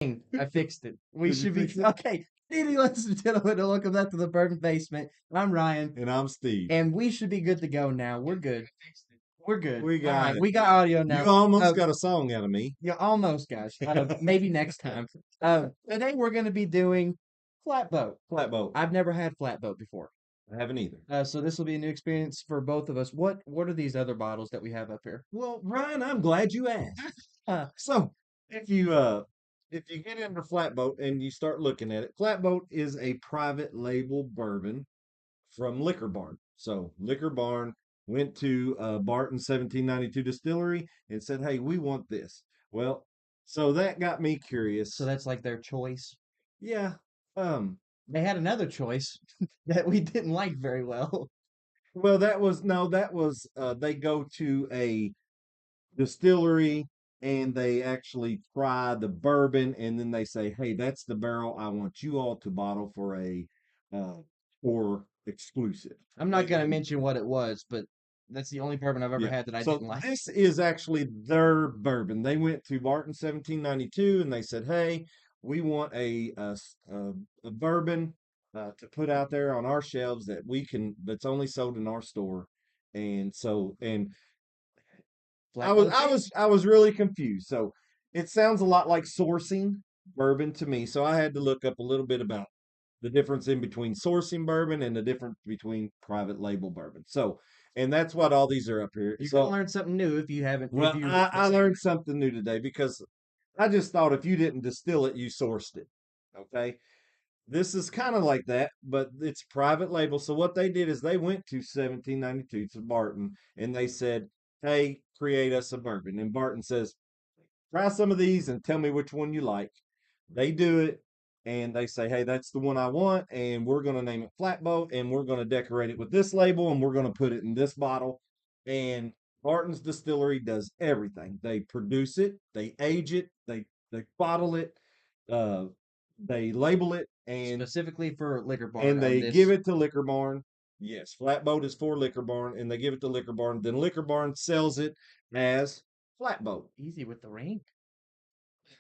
I fixed it. We Did you should be fix it? okay. Ladies and gentlemen, welcome back to the Bourbon Basement. I'm Ryan, And I'm Steve. and we should be good to go now. We're good. We're good. We All got right, it. we got audio You now. almost got a song out of me. Yeah, almost, guys. Maybe next time. Today we're going to be doing Flatboat. Flatboat. I've never had Flatboat before, I haven't either. so this will be a new experience for both of us. What are these other bottles that we have up here? Well, Ryan, I'm glad you asked. Uh, So if you get into Flatboat and you start looking at it, Flatboat is a private label bourbon from Liquor Barn. So Liquor Barn went to Barton 1792 Distillery and said, "Hey, we want this." Well, so that got me so curious. that's like their choice. Yeah. Um, They had another choice that we didn't like very well. well, that was no, that was they go to a distillery and they actually try the bourbon and then they say, "Hey, that's the barrel I want you all to bottle for a uh for exclusive." I'm not gonna mention what it was, but that's the only bourbon I've ever Yeah. had that I So didn't like. this is actually their bourbon. They went to Barton 1792 and they said, "Hey, we want a bourbon to put out there on our shelves that we can that's only sold in our store." And so and I was Flatboat I fans? was I was really confused. So it sounds a lot like sourcing bourbon to me. So I had to look up a little bit about the difference in between sourcing bourbon and the difference between private label bourbon. So, and that's what all these are up here. You're gonna So, learn something new if you haven't if well, you I learned something new today because I just thought if you didn't distill it, you sourced it. Okay. This is kind of like that, but it's private label. So what they did is they went to 1792 to Barton and they said, "Hey, create us a bourbon." And Barton says, "Try some of these and tell me which one you like." They do it and they say, "Hey, that's the one I want, and we're going to name it Flatboat, and we're going to decorate it with this label, and we're going to put it in this bottle." And Barton's Distillery does everything. They produce it, they age it, they bottle it, uh, they label it, specifically for Liquor Barn and on they give this. it to Liquor Barn. Yes, Flatboat is for Liquor Barn, and they give it to Liquor Barn. Then Liquor Barn sells it as Flatboat Easy with the rank.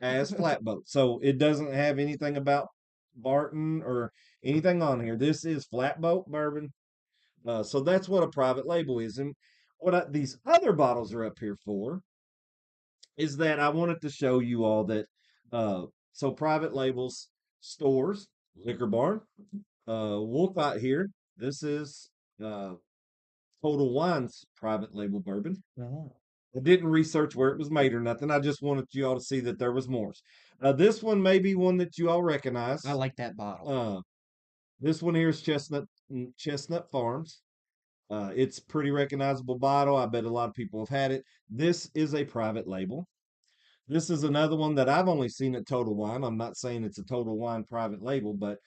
Flatboat. So it doesn't have anything about Barton or anything on here. This is Flatboat bourbon. So that's what a private label is. And these other bottles are up here for is that I wanted to show you all that. So private labels, stores, Liquor Barn, Wolcott here. This is uh, Total Wine's private label bourbon. Oh. I didn't research where it was made or nothing. I just wanted you all to see that there was more. This one may be one that you all I recognize. like that bottle. Uh, this one here is Chestnut Farms. It's pretty recognizable bottle. I bet a lot of people have had it. This is a private label. This is another one that I've only seen at Total Wine. I'm not saying it's a Total Wine private label, but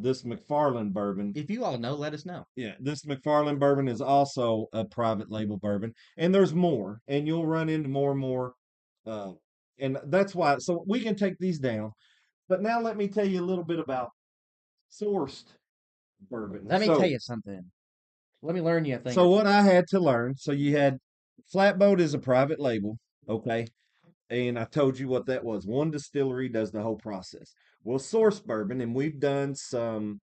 this McFarland bourbon, If you all know, let us know. yeah, this McFarland bourbon is also a private label bourbon, and there's more, and you'll run into more and more, uh, and that's why. So we can take these down, but now let me tell you a little bit about sourced bourbon. Let me tell So, you something. Let me learn you a thing or so two. what I had to learn. So you had Flatboat is a private label, okay, and I told you what that was. One distillery does the whole process. Well, sourced bourbon, and we've done some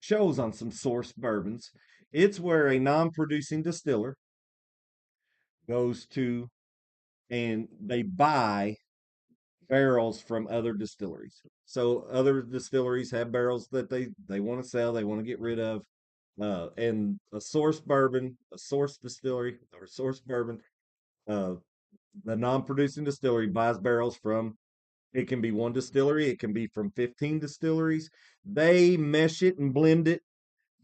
shows on some sourced bourbons. It's where a non-producing distiller goes to and they buy barrels from other distilleries. So other distilleries have barrels that they want to sell, they want to get rid of. And a source bourbon, a source distillery or source bourbon, uh, the non-producing distillery buys barrels from. It can be one distillery, it can be from 15 distilleries. They mesh it and blend it.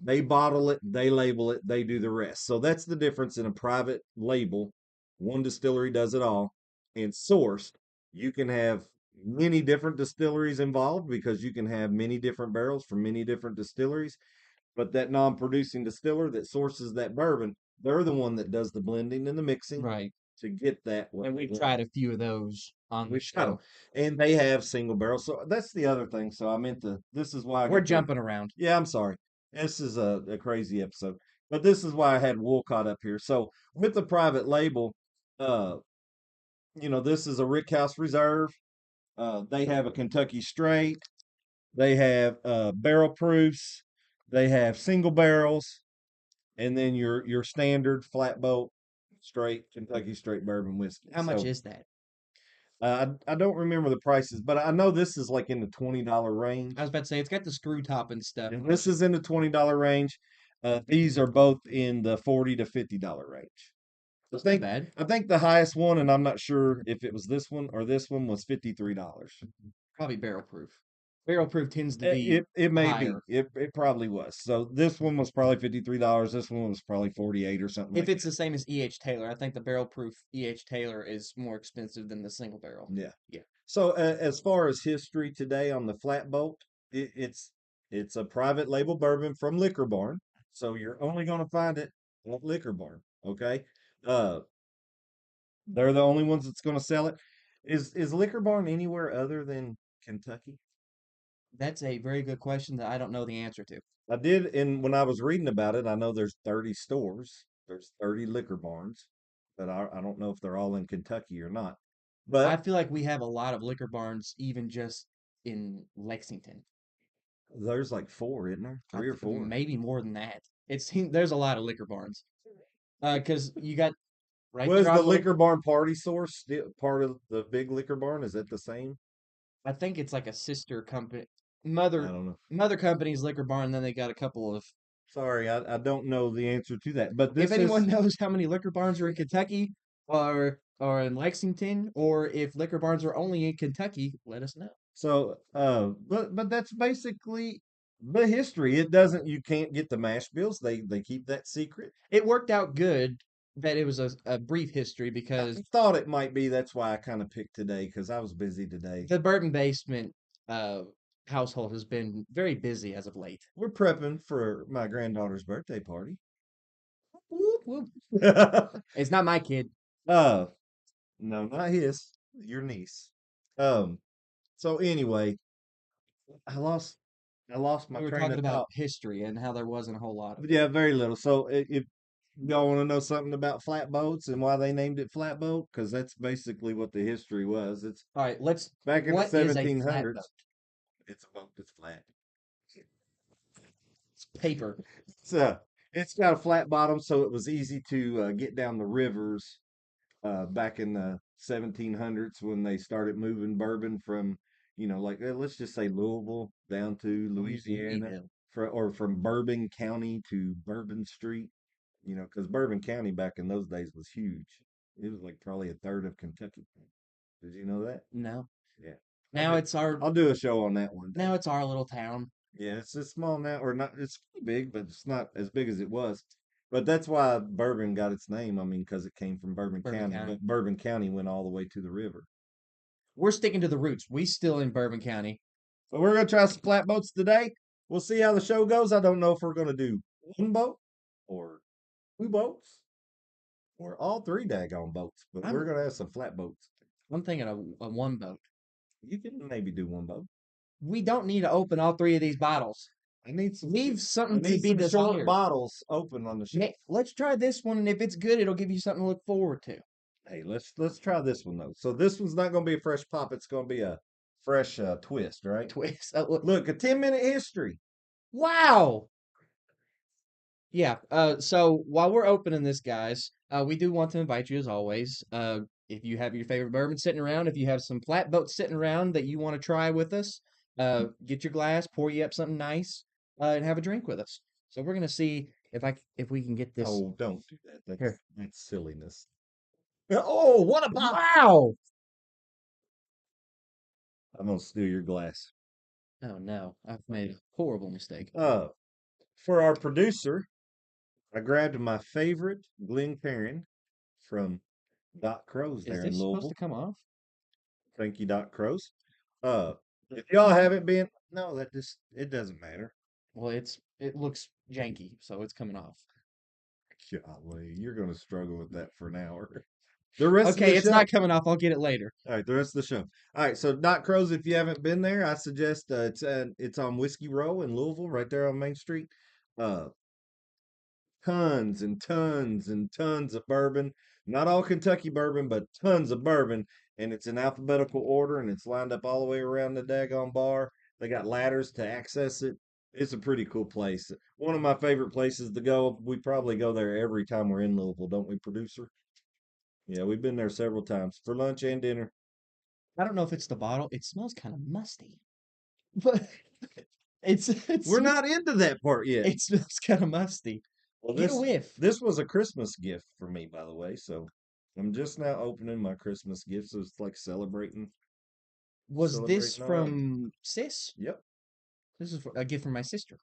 They bottle it, they label it, they do the rest. So that's the difference in a private label. One distillery does it all. And sourced, you can have many different distilleries involved because you can have many different barrels from many different distilleries. But that non producing distiller that sources that bourbon, they're the one that does the blending and the mixing Right. to get that what And they we've want. tried a few of those on the We've got them. show. And they have single barrels. So that's the other thing. So I meant to, this is why I We're got the jumping around. yeah, I'm sorry. This is a crazy episode. But this is why I had Wolcott up here. So with the private label, uh, this is a Rickhouse Reserve. They have a Kentucky straight. They have barrel proofs. They have single barrels, and then your standard flatboat straight Kentucky straight bourbon whiskey. How much So is that? I don't remember the prices, but I know this is like in the $20 I range. was about to say it's got the screw top and stuff. And this is in the $20 range. These are both in the $40 to $50 range. I That's not think bad. I think the highest one, and I'm not sure if it was this one or this one, was $53. Probably barrel proof. Barrel proof tends to It be it may be. higher. It probably was. So this one was probably $53. This one was probably 48 or something If like it's the same as E.H. Taylor, I think the barrel proof E.H. Taylor is more expensive than the single barrel. that. Yeah. Yeah. So as far as history today on the Flatboat, it's a private label bourbon from Liquor Barn. So you're only going to find it at Liquor Barn. Okay. Uh, they're the only ones that's going to sell it. Is Liquor Barn anywhere other than Kentucky? That's a very good question that I don't know the answer to. I did, and when I was reading about it, I know there's 30 stores, there's 30 liquor barns, but I don't know if they're all in Kentucky or not. I But feel like we have a lot of liquor barns even just in Lexington. there's like four, isn't there? Three or four. Maybe more than that. There's a lot of liquor barns. Because you got right Was there the off of liquor barn party source still part of the big liquor barn? Is that the same? I think it's like a sister company, I mother don't know. mother company's liquor barn. And then they got a couple of. Sorry, I don't know the answer to that. But If this anyone is knows how many liquor barns are in Kentucky or in Lexington, or if liquor barns are only in Kentucky, let us know. so but that's basically the history. It doesn't you can't get the mash bills. They keep that secret. It worked out good that it was a brief history I because thought it might be. That's why I kind of picked today because I was busy today. the Bourbon Basement uh, household has been very busy as of late. We're prepping for my granddaughter's birthday party. Whoop, whoop. uh, It's not my kid. no, not his, your niece. Um, so anyway, I lost I lost my We were train talking of about thought. history and how there wasn't a whole lot. But yeah, very little. So if y'all want to know something about flatboats and why they named it flatboat, because that's basically what the history was. It's All right, let's. back in the What is a flatboat? 1700s. It's a boat that's flat. It's paper. It's uh, it's got a flat bottom, so it was easy to get down the rivers back in the 1700s when they started moving bourbon from, like let's just say Louisville down to Louisiana, Louisville. or from Bourbon County to Bourbon Street, because Bourbon County back in those days was huge. It was like probably a third of Kentucky. Did you know that? No. Yeah. I'll Now do, it's our I'll do a show on that one now day. it's our little town, Yeah, it's just small now, or not. It's pretty big, but it's not as big as it was. But that's why Bourbon got its name. I mean, because it came from Bourbon Bourbon County, County. but Bourbon County went all the way to the river. We're sticking to the roots. We still in Bourbon County. So we're gonna try some flatboats today. We'll see how the show goes. I don't know if we're gonna do one boat or two boats or all three daggone boats, but we're I'm gonna have some flatboats. I'm thinking a one boat. You can maybe do one boat. We don't need to open all three of these bottles. I need some. Leave I something to need be some short desired. bottles open on the shelf. Let's try this one, and if it's good, it'll give you something to look forward to. Hey, let's try this one though. So this one's not gonna be a fresh pop. It's gonna be a fresh twist, right? Twist. Look. Look, a 10-minute history. Wow. Yeah. So while we're opening this, guys, we do want to invite you, as always. If you have your favorite bourbon sitting around, if you have some flatboats sitting around that you want to try with us, get your glass, pour you up something nice, and have a drink with us. So we're gonna see if we can get this Oh, don't do that. here. That's silliness. Oh, what a pop! Wow. I'm gonna steal your glass. Oh no, I've made a horrible mistake. Uh, for our producer, I grabbed my favorite Glencairn from Doc Crow's Is there in this supposed to Louisville. come off? Thank you, Doc Crow's. Uh, if y'all haven't been, no, it doesn't matter. Well, it looks janky, so it's coming off. Golly, you're gonna struggle with that for an hour. The rest of Okay, the it's show. not coming off. I'll get it later. All right, the rest of the show. All right, so Doc Crow's, if you haven't been there, I suggest it's on Whiskey Row in Louisville, right there on Main Street. Uh, Tons and tons and tons of bourbon. Not all Kentucky bourbon, but tons of bourbon. and it's in alphabetical order, and it's lined up all the way around the daggone bar. They got ladders to access it. It's a pretty cool place. One of my favorite places to go. We probably go there every time we're in Louisville, don't we, producer? Yeah, we've been there several times for lunch and dinner. I don't know if it's the bottle. It smells kind of musty, but it We're smells not into that part yet. it smells kind of musty. Well, Get a this whiff. this was a Christmas gift for me, by the way. So I'm just now opening my Christmas gift. So it's like Was this celebrating all ages. from Sis? Yep. This is a gift from my sister,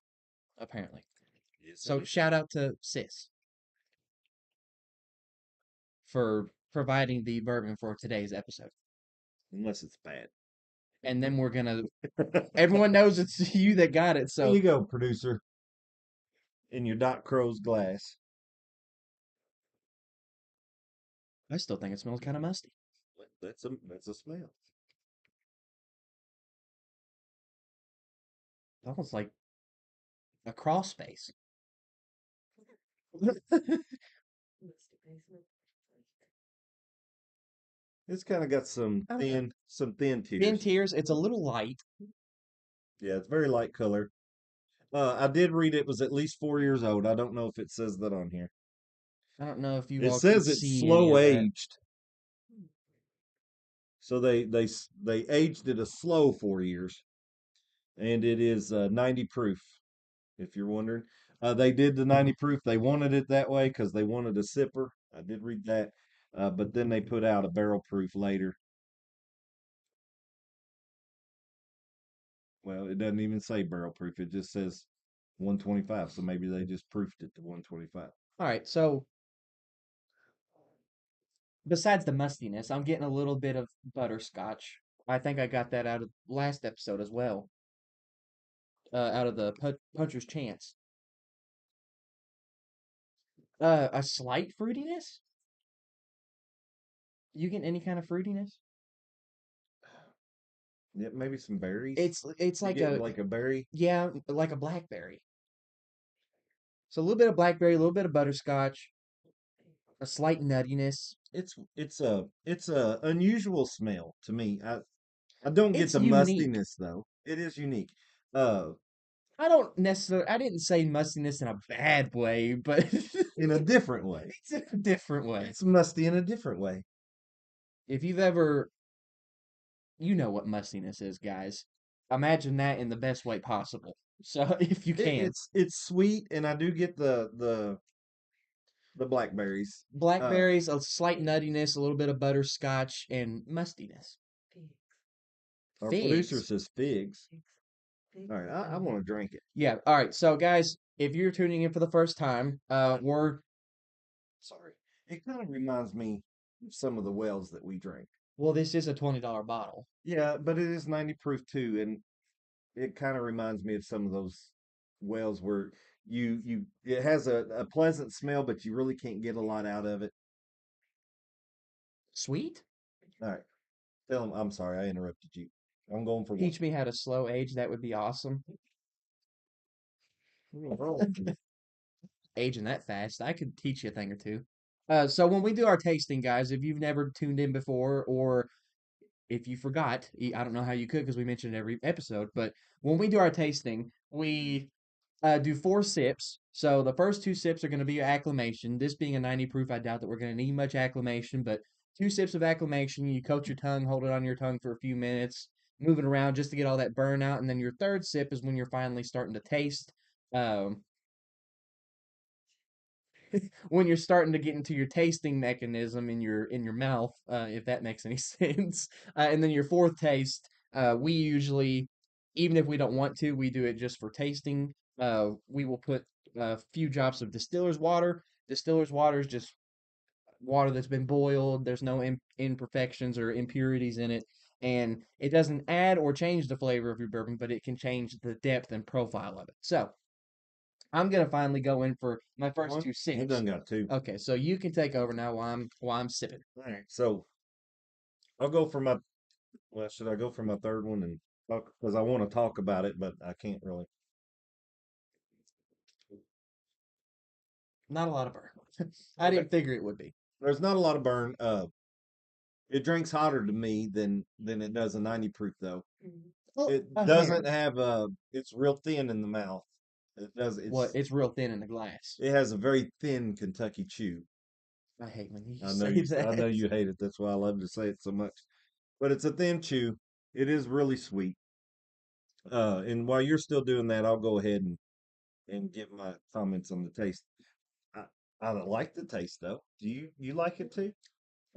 apparently. Yes, it So is. shout out to Sis for providing the bourbon for today's episode. Unless it's bad. And then we're gonna There everyone knows it's you that got it, so you go, producer, in your Doc Crow's glass. I still think it smells kind of musty. That's a smell. Almost like a crawl space. It's kind of got I don't know. some thin Thin tears. tears, it's a little light. Yeah, it's very light color. I did read it was at least 4 years old. I don't know if it says that on here. I don't know if you It all can says it's see any slow of that. aged. So they aged it a slow 4 years, and it is 90 proof. If you're wondering, they did the 90 proof. They wanted it that way because they wanted a sipper. I did read that, but then they put out a barrel proof later. Well, it doesn't even say barrel proof. It just says 125. So maybe they just proofed it to 125. All right, so besides the mustiness, I'm getting a little bit of butterscotch. I think I got that out of last episode as well, out of the Puncher's Chance. A slight fruitiness? You getting any kind of fruitiness? Yeah, maybe some berries. It's You like getting a like a berry? yeah, like a blackberry. So a little bit of blackberry, a little bit of butterscotch, a slight nuttiness. It's a unusual smell to me. I don't get It's the unique. mustiness though. It is unique. Uh, I don't necessarily, I didn't say mustiness in a bad way, but in a different way. it's in a different way. It's musty in a different way. If you've ever, you know what mustiness is, guys. Imagine that in the best way possible. So if you It, can, it's sweet, and I do get the blackberries. Uh, blackberries, a slight nuttiness, a little bit of butterscotch, and mustiness. our producer Figs. says figs. All right, I want to drink it. Yeah. All right. So guys, if you're tuning in for the first time, we're Sorry, it kind of reminds me of some of the wells that we drink. well, this is a $20 bottle. Yeah, but it is 90 proof too, and it kind of reminds me of some of those wells where you it has a pleasant smell, but you really can't get a lot out of it. Sweet. All right, tell them I'm sorry I interrupted you. I'm going for one. Teach me how to slow age. That would be awesome. Aging that fast, I could teach you a thing or two. So when we do our tasting, guys, if you've never tuned in before, or if you forgot, I don't know how you could because we mentioned it every episode, but when we do our tasting, we do 4 sips. So the first 2 sips are going to be your acclimation. This being a 90 proof, I doubt that we're going to need much acclimation, but 2 sips of acclimation. You coat your tongue, hold it on your tongue for a few minutes, move it around just to get all that burn out. And then your third sip is when you're finally starting to taste. Um, when you're starting to get into your tasting mechanism in your mouth, if that makes any sense. And then your fourth taste, we usually, even if we don't want to, we do it just for tasting. We will put a few drops of distiller's water. Distiller's water is just water that's been boiled. There's no imperfections or impurities in it. And it doesn't add or change the flavor of your bourbon, but it can change the depth and profile of it. So, I'm gonna finally go in for my first One, two he sips. done got two. Okay, so you can take over now while I'm sipping. All right, so I'll go for my. Well, should I go for my third one and talk? Because I want to talk about it, but I can't really. Not a lot of burn. I Okay, didn't figure it would be. there's not a lot of burn. It drinks hotter to me than it does a 90 proof though. Well, It a doesn't hair. have a. It's real thin in the mouth. It does. What? It's real thin in the glass. It has a very thin Kentucky chew. I hate when you I know say you. I that. know you hate it. That's why I love to say it so much. But it's a thin chew. It is really sweet. And while you're still doing that, I'll go ahead and give my comments on the taste. I, I don't like the taste though. Do you like it too?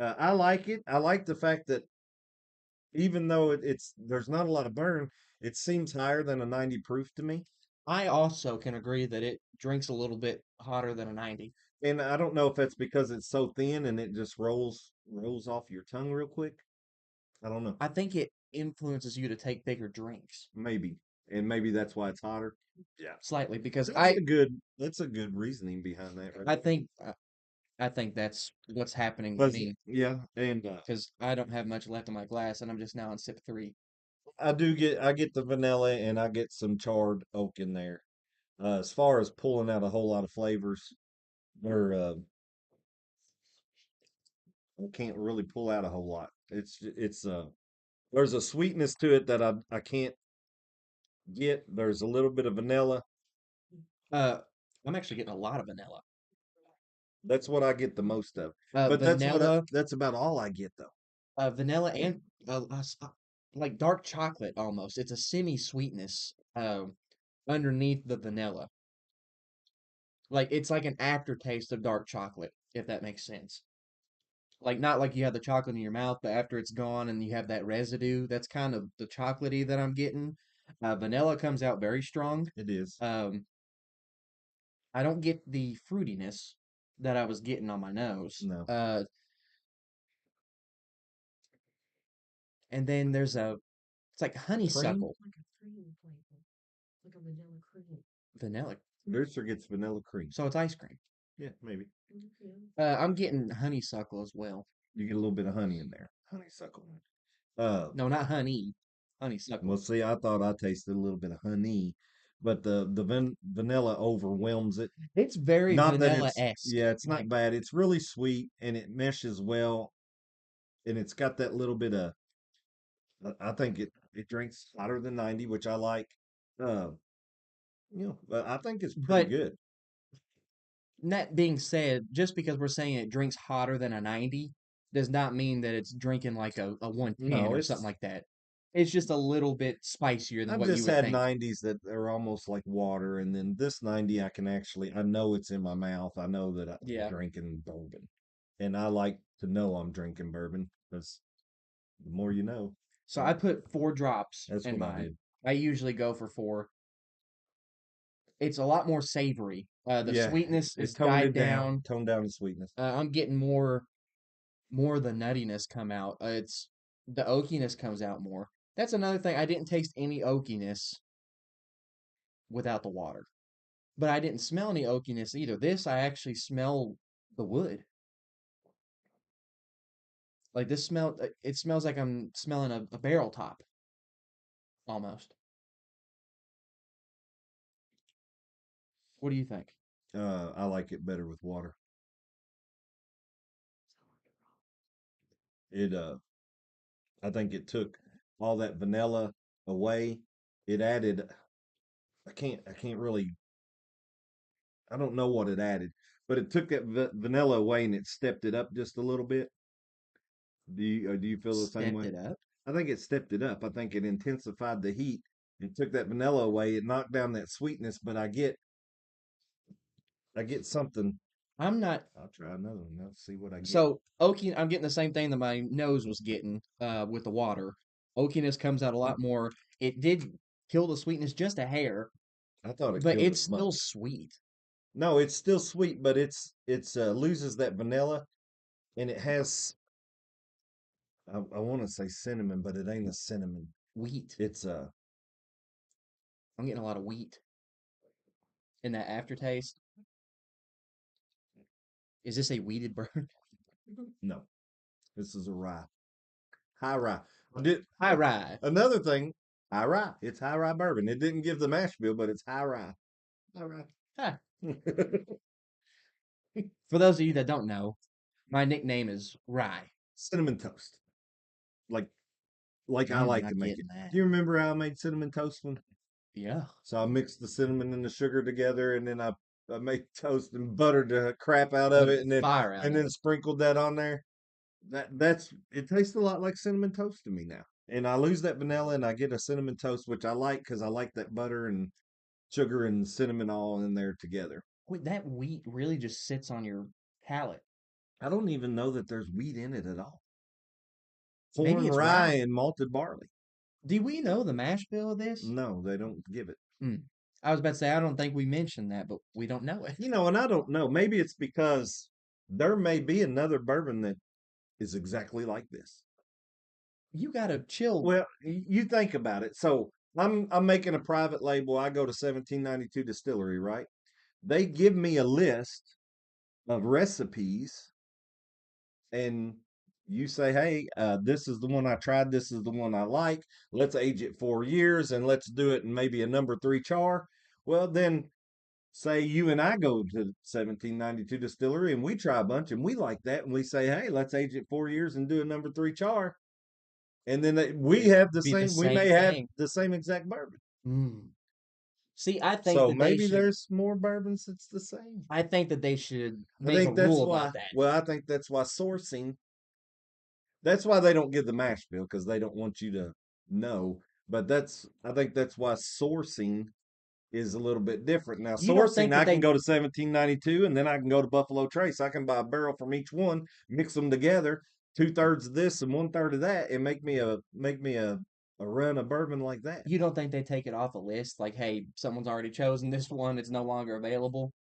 I like it. I like the fact that even though it's there's not a lot of burn, it seems higher than a 90 proof to me. I also can agree that it drinks a little bit hotter than a 90. And I don't know if that's because it's so thin and it just rolls off your tongue real quick. I don't know. I think it influences you to take bigger drinks Maybe. And maybe that's why it's hotter. Yeah. slightly because That's a good reasoning behind that right I there. think I, I think that's what's happening with Plus, me yeah, and because I don't have much left in my glass and I'm just now on sip three. I get the vanilla and I get some charred oak in there. As far as pulling out a whole lot of flavors, or I can't really pull out a whole lot. It's there's a sweetness to it that I can't get. There's a little bit of vanilla. Uh, I'm actually getting a lot of vanilla. That's what I get the most of. Uh, But vanilla, that's about all I get though. vanilla and like dark chocolate almost. It's a semi-sweetness underneath the vanilla. Like it's like an aftertaste of dark chocolate, if that makes sense. Like not like you have the chocolate in your mouth, but after it's gone and you have that residue, that's kind of the chocolatey that I'm getting. Vanilla comes out very strong. It is. Um, I don't get the fruitiness that I was getting on my nose. No. And then there's it's like Cream? honeysuckle vanilla. Rooster gets vanilla cream. So it's ice cream. Yeah, maybe. I'm getting honeysuckle as well. You get a little bit of honey in there. Honeysuckle. Uh, No, not honey, well, honeysuckle. see, I thought I tasted a little bit of honey, but the vanilla overwhelms it. It's very Not that it's vanilla-esque. yeah, it's not Like, bad. It's really sweet and it meshes well, and it's got that little bit of. I think it drinks hotter than 90, which I like. Uh, but I think it's pretty but good. that being said, just because we're saying it drinks hotter than a 90 does not mean that it's drinking like a 110 No, or something it's like that. It's just a little bit spicier than I've what you just would had think. 90s that are almost like water, and then this 90 I know it's in my mouth. I know that I'm Yeah. drinking bourbon, and I like to know I'm drinking bourbon because the more you know. So I So put 4 drops that's in what I mine. did. I usually go for 4. It's a lot more savory. The Yeah, sweetness it is toned died it down, down. toned down the sweetness. I'm getting more of the nuttiness come out. It's the oakiness comes out more. That's another thing. I didn't taste any oakiness without the water, but I didn't smell any oakiness either. This I actually smell the wood. Like this smell, it smells like I'm smelling a barrel top almost. What do you think? I like it better with water. It I think it took all that vanilla away. It added. I can't really I don't know what it added, but it took that vanilla away and it stepped it up just a little bit. Do you feel the same Stepped way? it up. I think it stepped it up. I think it intensified the heat and took that vanilla away. It knocked down that sweetness, but I get something. I'm not I'll try another one. Let's see what I get. so oaky. I'm getting the same thing that my nose was getting with the water. Oakiness comes out a lot more. It did kill the sweetness just a hair, I thought it but killed it's it still much. sweet. No, it's still sweet, but it's loses that vanilla and it has I want to say cinnamon, but it ain't a cinnamon. Wheat. It's I'm getting a lot of wheat in that aftertaste. Is this a weeded bird? no. This is a rye. High rye. Did High rye. another thing, high rye. It's high rye bourbon. It didn't give the mash bill, but it's high rye. High rye. Huh. For those of you that don't know, my nickname is Rye. cinnamon toast, like like I I'm like to not make it. getting that. Do you remember how I made cinnamon toast one? Yeah. So I mixed the cinnamon and the sugar together, and then I made toast and buttered the crap out of Buttered it, the fire out and of then it. sprinkled that on there. That's it tastes a lot like cinnamon toast to me now. And I lose that vanilla and I get a cinnamon toast, which I like because I like that butter and sugar and cinnamon all in there together. Wait, that wheat really just sits on your palate. I don't even know that there's wheat in it at all. Maybe Corn, it's rye, rye. and malted barley. Do we know the mash bill of this? No, they don't give it. Hmm. I was about to say I don't think we mentioned that, but we don't know it. And I don't know. Maybe it's because there may be another bourbon that is exactly like this. You gotta chill. Well, you think about it. So I'm making a private label. I go to 1792 Distillery, right? They give me a list of recipes, and you say, "Hey, this is the one I tried. This is the one I like. Let's age it 4 years, and let's do it in maybe a number three char." Well, then say you and I go to 1792 Distillery, and we try a bunch, and we like that, and we say, "Hey, let's age it 4 years and do a number three char." And then we have the Be the same. We same may have thing. the same exact bourbon. Mm. See, I think So that they maybe should. there's more bourbons that's the same. I think that they should I make a think that's rule about why. that. Well, I think that's why sourcing. That's why they don't give the mash bill because they don't want you to know. But I think that's why sourcing is a little bit different. Now, You don't sourcing, think that I can they go to 1792 and then I can go to Buffalo Trace. I can buy a barrel from each one, mix them together, 2/3 of this and 1/3 of that, and make me a run of bourbon like that. you don't think they take it off a list? Like, hey, someone's already chosen this one; it's no longer available.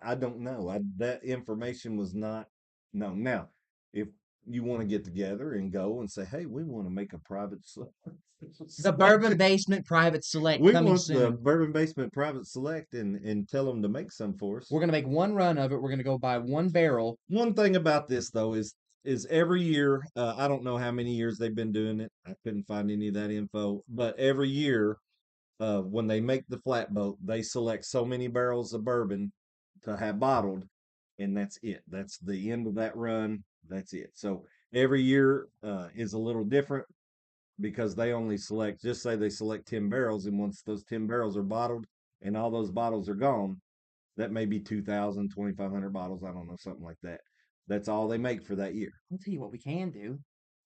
I don't know. That information was not known. Now, if you want to get together and go and say, "Hey, we want to make a private The Bourbon selection. Basement Private Select We coming want the soon. Bourbon Basement Private Select and tell them to make some for us." We're gonna make one run of it. We're gonna go buy one barrel. One thing about this though is every year, I don't know how many years they've been doing it. I couldn't find any of that info, but every year, when they make the flatboat, they select so many barrels of bourbon to have bottled, and that's it. That's the end of that run. That's it. So every year is a little different because they only select, just say they select 10 barrels, and once those 10 barrels are bottled and all those bottles are gone, that may be 2,000, 2,500 bottles. I don't know, something like that. That's all they make for that year. I'll tell you what we can do.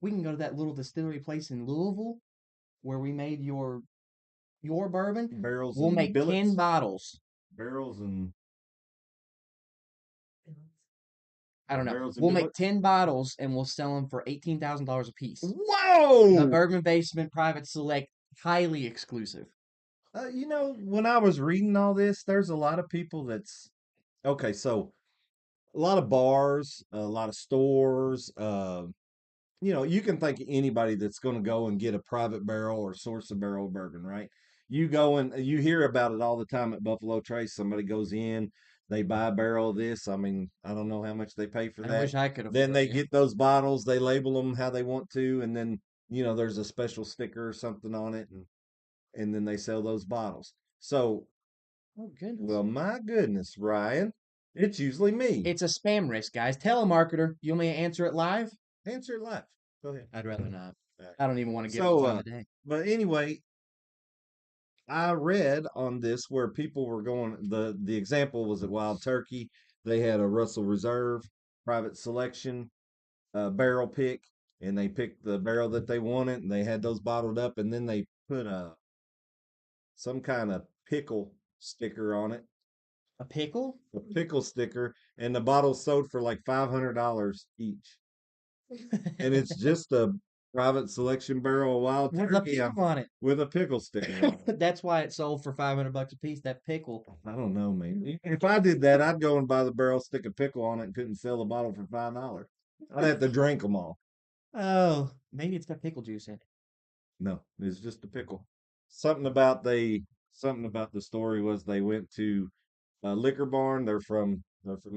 We can go to that little distillery place in Louisville where we made your bourbon. Barrels We'll and make 10 billets, bottles. barrels and I don't know. barrels and We'll make billets. 10 bottles and we'll sell them for $18,000 a piece. The Whoa! Bourbon Basement Private Select, highly exclusive. When I was reading all this, there's a lot of people that's okay. So a lot of bars, a lot of stores, you can think of anybody that's going to go and get a private barrel or source a barrel of bourbon, right? You go and you hear about it all the time at Buffalo Trace. Somebody goes in, they buy a barrel of this. I mean, I don't know how much they pay for I that. wish I could Then afford they it. get those bottles, they label them how they want to, and then there's a special sticker or something on it, and then they sell those bottles. So, Oh, goodness. well, my goodness, Ryan, it's usually me. It's a spam risk, guys. Telemarketer. You want me to answer it live? Answer it live. Go ahead. I'd rather not. All right. I don't even want to give it the So, time of day. but anyway, I read on this where people were going. The example was at Wild Turkey. They had a Russell Reserve private selection barrel pick, and they picked the barrel that they wanted, and they had those bottled up, and then they put some kind of pickle sticker on it, A pickle? a pickle sticker, and the bottles sold for like $500 each, and it's just a private selection barrel of Wild With a Turkey pickle on it. with a pickle sticker on it. That's why it sold for $500 a piece. That pickle. I don't know, man. If I did that, I'd go and buy the barrel, stick a pickle on it, and couldn't sell the bottle for $5. I'd have to drink them all. Oh, maybe it's got pickle juice in it. No, it's just a pickle. Something about something about the story was they went to a liquor barn. They're from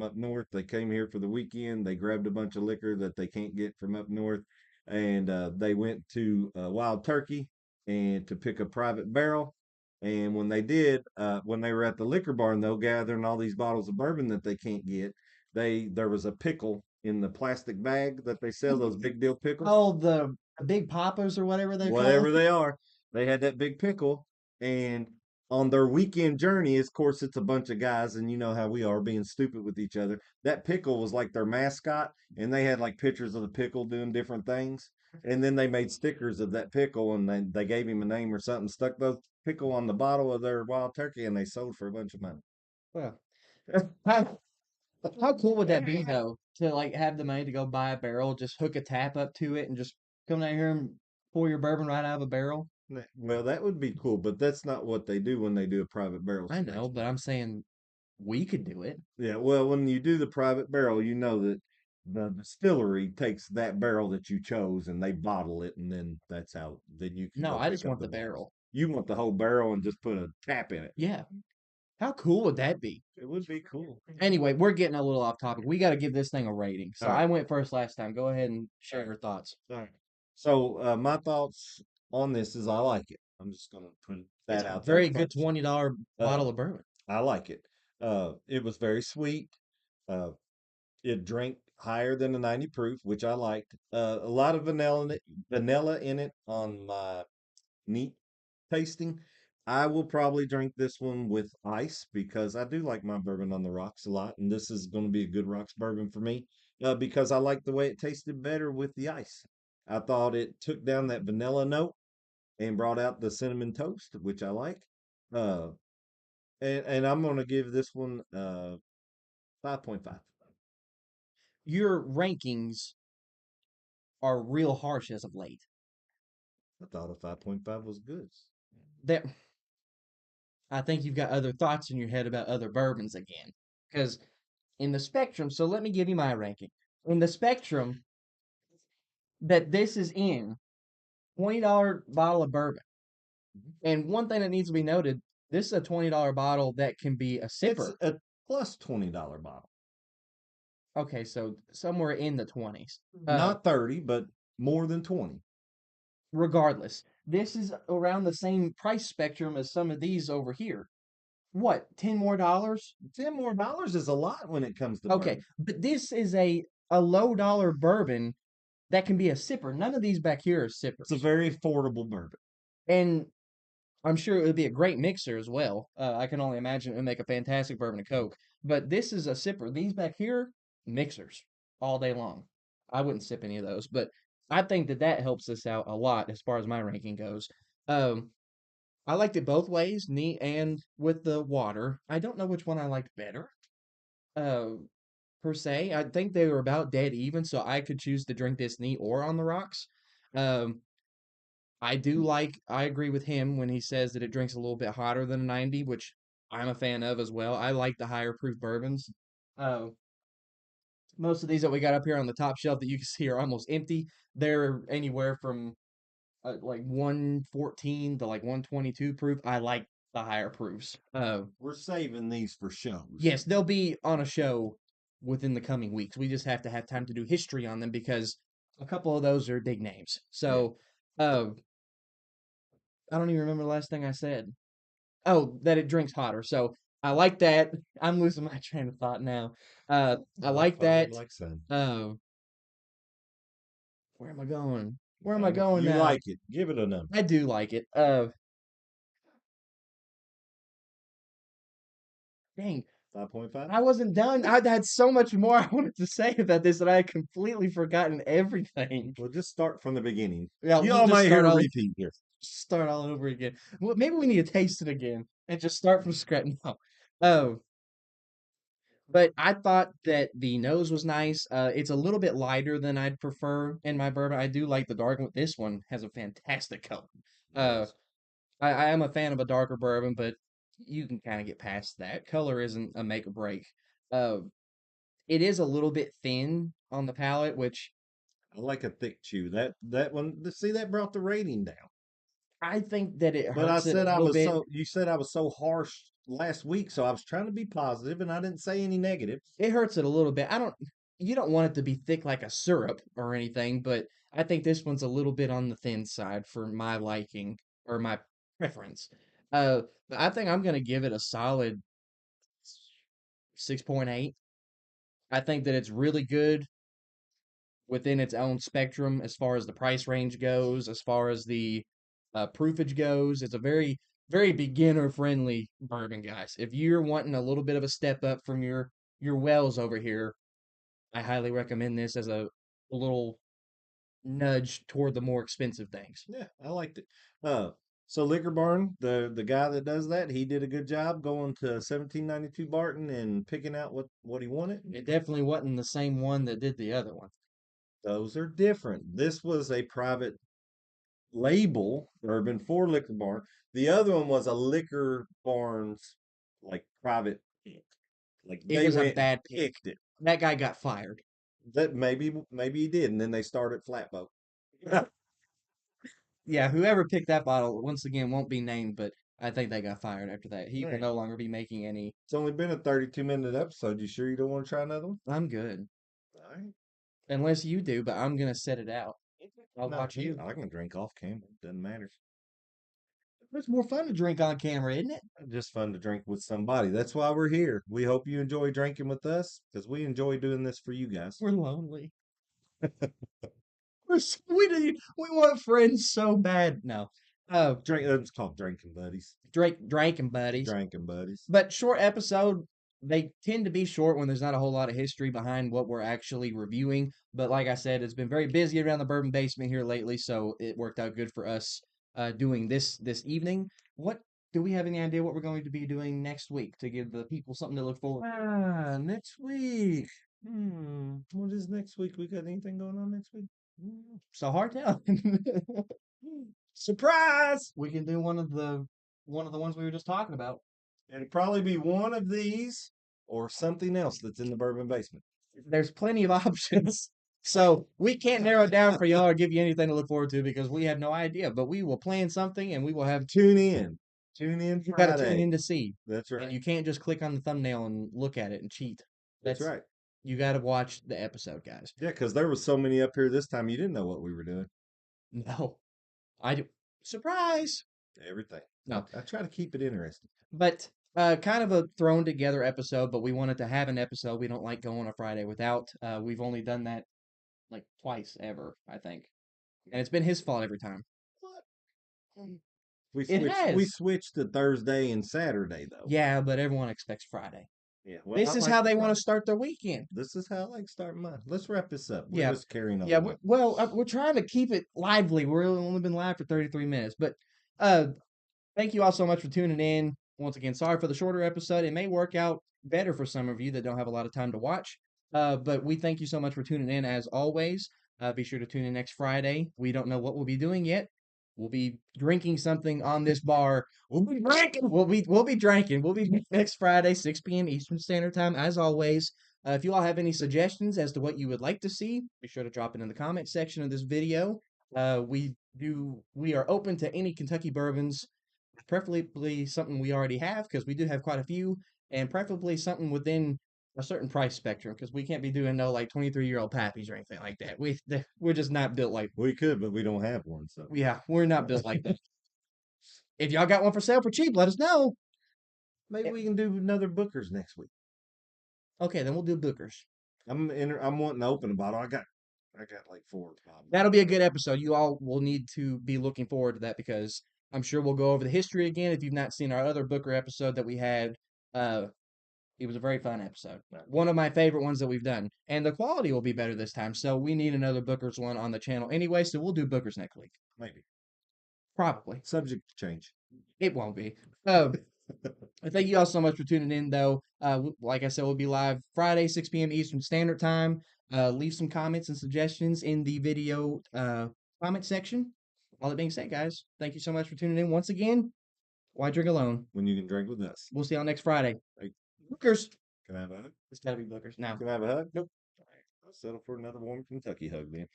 up north. They came here for the weekend. They grabbed a bunch of liquor that they can't get from up north, and they went to Wild Turkey and to pick a private barrel. And when they did, when they were at the liquor barn, though, gathering all these bottles of bourbon that they can't get, there was a pickle in the plastic bag that they sell, those big deal pickles. Oh, the big poppers or whatever they're called. Whatever they are. They had that big pickle, and on their weekend journey, of course, it's a bunch of guys, and you know how we are being stupid with each other. That pickle was like their mascot, and they had like pictures of the pickle doing different things. And then they made stickers of that pickle, and they gave him a name or something, stuck those pickle on the bottle of their wild turkey, and they sold for a bunch of money. Well, how how cool would that be though to like have the money to go buy a barrel, just hook a tap up to it, and just come down here and pour your bourbon right out of a barrel? Well, that would be cool, but that's not what they do when they do a private barrel I know, selection. but I'm saying we could do it. Yeah, well, when you do the private barrel, you know that the distillery takes that barrel that you chose and they bottle it, and then that's how then you can No, go I pick just up want the the bottles. barrel. You want the whole barrel and just put a tap in it. Yeah. How cool would that be? It would be cool. Anyway, we're getting a little off topic. We got to give this thing a rating. All So right. I went first last time. Go ahead and share your thoughts. All right. So my thoughts on this is I like it. I'm just gonna put It's that a out there very good first. $20 Uh, bottle of bourbon. I like it. It was very sweet. Uh, it drank higher than the 90 proof, which I liked. A lot of vanilla in it on my neat tasting. I will probably drink this one with ice because I do like my bourbon on the rocks a lot, and this is going to be a good rocks bourbon for me because I like the way it tasted better with the ice. I thought it took down that vanilla note and brought out the cinnamon toast, which I like. Uh, and I'm going to give this one 5.5. Your rankings are real harsh as of late. I thought a 5.5 was good. That I think you've got other thoughts in your head about other bourbons again. Because in the spectrum, so let me give you my ranking. In the spectrum that this is in, $20 bottle of bourbon. And one thing that needs to be noted, this is a $20 bottle that can be a It's sipper. a plus $20 bottle. Okay, so somewhere in the 20s. Not 30, but more than 20. Regardless, this is around the same price spectrum as some of these over here. What, 10 more dollars? $10 more is a lot when it comes to Okay, bourbon. but this is a low dollar bourbon that can be a sipper. None of these back here are It's a sippers. very affordable bourbon. And I'm sure it would be a great mixer as well. I can only imagine it would make a fantastic bourbon and coke. But this is a sipper. These back here, mixers all day long. I wouldn't sip any of those, but I think that that helps us out a lot as far as my ranking goes. Um, I liked it both ways, neat and with the water. I don't know which one I liked better, uh, per se. I think they were about dead even, so I could choose to drink this neat or on the rocks. Um, I agree with him when he says that it drinks a little bit hotter than a 90, which I'm a fan of as well. I like the higher proof bourbons. Uh, most of these that we got up here on the top shelf that you can see are almost empty. They're anywhere from like 114 to like 122 proof. I like the higher proofs. We're saving these for shows. Yes, they'll be on a show within the coming weeks. We just have to have time to do history on them because a couple of those are big names. Yeah. So, uh, I don't even remember the last thing I said. Oh, that it drinks hotter. So I like that. I'm losing my train of thought now. I Like like father, that. like son. Uh, where am I going? Where am I going You now? like it. Give it a number. I do like it. Dang, 5.5. I wasn't done. I had so much more I wanted to say about this that I had completely forgotten everything. Well, just start from the beginning. Yeah, You we'll all just might hear a repeat here. start all over again. Well, maybe we need to taste it again and just start from scratch. No. Oh, but I thought that the nose was nice. It's a little bit lighter than I'd prefer in my bourbon. I do like the dark one. This one has a fantastic color. It Uh, does. I am a fan of a darker bourbon, but you can kind of get past that. Color isn't a make or break. Uh, it is a little bit thin on the palate, which I like a thick chew. That one, see, that brought the rating down. I think that it But I hurts it a said I little was bit. so, you said I was so harsh last week, so I was trying to be positive and I didn't say any negatives. It hurts it a little bit. You don't want it to be thick like a syrup or anything, but I think this one's a little bit on the thin side for my liking or my preference. But I think I'm gonna give it a solid 6.8. I think that it's really good. within its own spectrum as far as the price range goes, as far as the proofage goes. It's a very beginner friendly bourbon, guys. If you're wanting a little bit of a step up from your wells over here, I highly recommend this as a little nudge toward the more expensive things. Yeah, I liked it. Uh, so Liquor Barn, the guy that does that, he did a good job going to 1792 Barton and picking out what he wanted. It definitely wasn't the same one that did the other one. Those are different. This was a private label bourbon for Liquor Barn. The other one was a Liquor Barn's like private pick. Like It they was a went and bad pick. picked it. That guy got fired. That maybe he did, and then they started Flatboat. Yeah, whoever picked that bottle, once again, won't be named, but I think they got fired after that. He will Right. no longer be making any. It's only been a 32-minute episode. You sure you don't want to try another one? I'm good. All right. Unless you do, but I'm gonna set it out. I'll No, watch you. I can drink off camera. Doesn't matter. It's more fun to drink on camera, isn't it? Just fun to drink with somebody. That's why we're here. We hope you enjoy drinking with us because we enjoy doing this for you guys. We're lonely. We want friends so bad. No. It's called drinking buddies. Drinking buddies. Drinking buddies. But short episode, they tend to be short when there's not a whole lot of history behind what we're actually reviewing. But like I said, it's been very busy around the bourbon basement here lately, so it worked out good for us doing this evening. What do we have any idea what we're going to be doing next week to give the people something to look forward to? Next week. What is next week? We got anything going on next week? So hard tell. Surprise! We can do one of the ones we were just talking about. It'll probably be one of these or something else that's in the bourbon basement. There's plenty of options. So we can't narrow it down for y'all or give you anything to look forward to because we have no idea. But we will plan something and we will have. Tune in. Tune in You got to tune Friday. in to see, That's and right. you can't just click on the thumbnail and look at it and cheat. That's right. You got to watch the episode, guys. Yeah, because there was so many up here this time you didn't know what we were doing. No, I do. Surprise. Everything. No, I try to keep it interesting. but kind of a thrown together episode. But we wanted to have an episode. We don't like going a Friday without. We've only done that like twice ever, I think, and it's been his fault every time. What? We It switched. We has. switched to Thursday and Saturday though. Yeah, but everyone expects Friday. Yeah. Well, This I is like how the they want Friday. to start their weekend. This is how I like starting mine. Let's wrap this up. We're Yeah, just carrying on yeah. now. We're trying to keep it lively. We're only been live for 33 minutes, but uh, thank you all so much for tuning in. Once again, sorry for the shorter episode. It may work out better for some of you that don't have a lot of time to watch. But we thank you so much for tuning in as always. Be sure to tune in next Friday. We don't know what we'll be doing yet. We'll be drinking something on this bar. We'll be drinking. We'll be drinking. We'll be back next Friday, 6 p.m. Eastern Standard Time, as always. If you all have any suggestions as to what you would like to see, be sure to drop it in the comment section of this video. We are open to any Kentucky bourbons, preferably something we already have because we do have quite a few, and preferably something within a certain price spectrum because we can't be doing no like 23-year-old pappies or anything like that. We're just not built like. We could, but we don't have one. So Yeah, we're not built like that. If y'all got one for sale for cheap, let us know. maybe we can do another Booker's next week. Okay, then we'll do Booker's. I'm wanting to open a bottle. I got like 4 or 5. That'll be a good episode. You all will need to be looking forward to that because I'm sure we'll go over the history again. If you've not seen our other Booker episode that we had, it was a very fun episode. One of my favorite ones that we've done. And the quality will be better this time. So we need another Booker's one on the channel anyway. So we'll do Booker's next week. Maybe. Probably. Subject to change. It won't be. Thank you all so much for tuning in, though. Like I said, we'll be live Friday, 6 p.m. Eastern Standard Time. Leave some comments and suggestions in the video comment section. All that being said, guys, thank you so much for tuning in once again. Why drink alone? When you can drink with us. We'll see y'all next Friday. Hey. Bookers. Can I have a hug? It's got to be Bookers. Now. Can I have a hug? Nope. All right. I'll settle for another warm Kentucky hug then.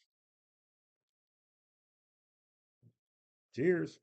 Cheers.